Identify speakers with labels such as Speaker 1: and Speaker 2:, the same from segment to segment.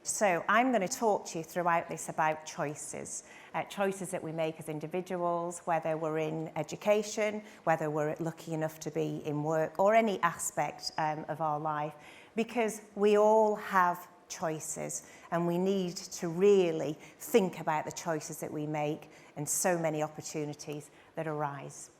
Speaker 1: So I'm going to talk to you throughout this about choices. Choices that we make as individuals, whether we're in education, whether we're lucky enough to be in work, or any aspect of our life, because we all have choices and we need to really think about the choices that we make and so many opportunities that arise.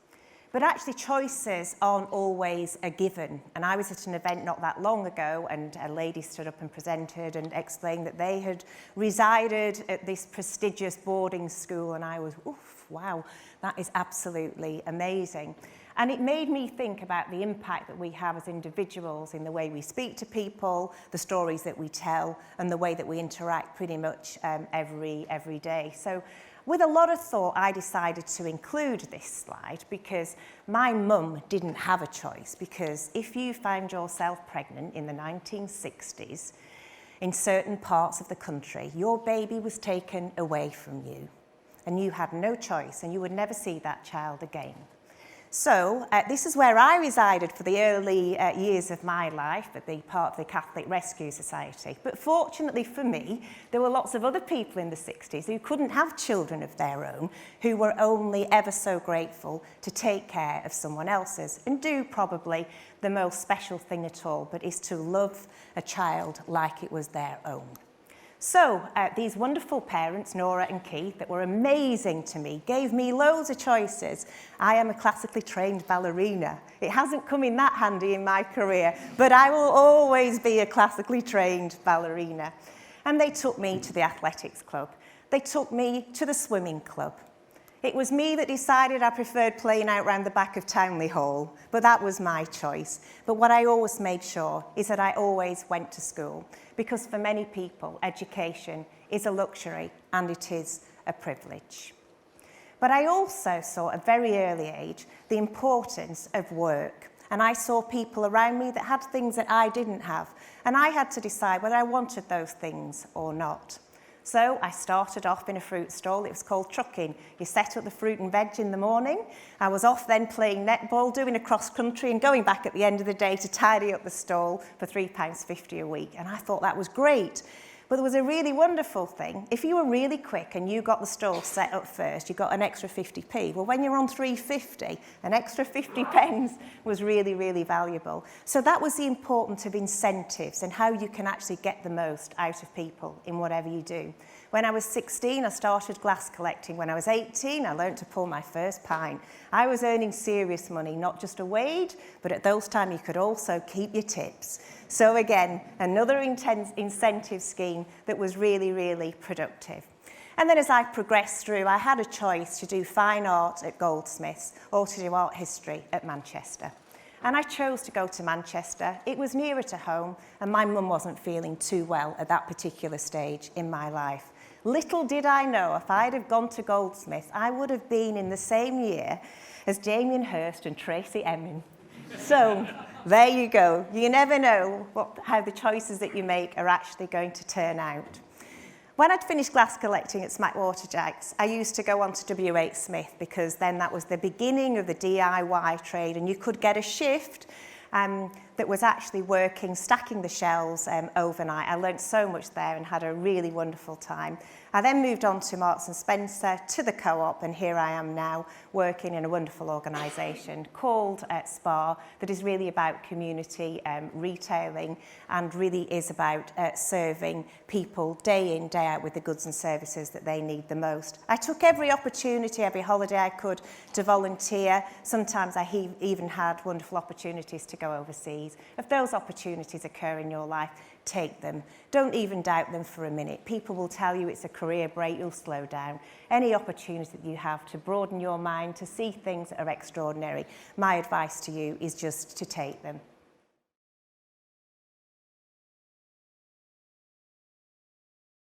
Speaker 1: But actually choices aren't always a given. And I was at an event not that long ago and a lady stood up and presented and explained that they had resided at this prestigious boarding school, and I was, oof, wow, that is absolutely amazing. And it made me think about the impact that we have as individuals in the way we speak to people, the stories that we tell, and the way that we interact pretty much every day. So with a lot of thought, I decided to include this slide because my mum didn't have a choice, because if you found yourself pregnant in the 1960s, in certain parts of the country, your baby was taken away from you and you had no choice and you would never see that child again. So this is where I resided for the early years of my life, at the part of the Catholic Rescue Society. But fortunately for me, there were lots of other people in the 60s who couldn't have children of their own, who were only ever so grateful to take care of someone else's and do probably the most special thing at all, but is to love a child like it was their own. So these wonderful parents, Nora and Keith, that were amazing to me, gave me loads of choices. I am a classically trained ballerina. It hasn't come in that handy in my career, but I will always be a classically trained ballerina. And they took me to the athletics club. They took me to the swimming club. It was me that decided I preferred playing out round the back of Townley Hall, but that was my choice. But what I always made sure is that I always went to school, because for many people, education is a luxury and it is a privilege. But I also saw at a very early age the importance of work. And I saw people around me that had things that I didn't have. And I had to decide whether I wanted those things or not. So I started off in a fruit stall. It was called trucking. You set up the fruit and veg in the morning. I was off then playing netball, doing a cross country and going back at the end of the day to tidy up the stall for £3.50 a week. And I thought that was great. But there was a really wonderful thing. If you were really quick and you got the stall set up first, you got an extra 50p. Well, when you're on 350, an extra 50 pence was really, really valuable. So that was the importance of incentives and how you can actually get the most out of people in whatever you do. When I was 16, I started glass collecting. When I was 18, I learned to pull my first pint. I was earning serious money, not just a wage, but at those times you could also keep your tips. So again, another intense incentive scheme that was really, really productive. And then as I progressed through, I had a choice to do fine art at Goldsmiths or to do art history at Manchester. And I chose to go to Manchester. It was nearer to home, and my mum wasn't feeling too well at that particular stage in my life. Little did I know, if I'd have gone to Goldsmiths, I would have been in the same year as Damien Hirst and Tracy Emin. So there you go. You never know how the choices that you make are actually going to turn out. When I'd finished glass collecting at Smackwater Jacks, I used to go on to W.H. Smith, because then that was the beginning of the DIY trade, and you could get a shift that was actually working, stacking the shelves overnight. I learned so much there and had a really wonderful time. I then moved on to Marks & Spencer, to the Co-op, and here I am now working in a wonderful organisation called SPAR that is really about community retailing and really is about serving people day in, day out with the goods and services that they need the most. I took every opportunity, every holiday I could to volunteer. Sometimes I even had wonderful opportunities to go overseas. If those opportunities occur in your life, take them. Don't even doubt them for a minute. People will tell you it's a career break, you'll slow down. Any opportunity that you have to broaden your mind, to see things that are extraordinary, my advice to you is just to take them.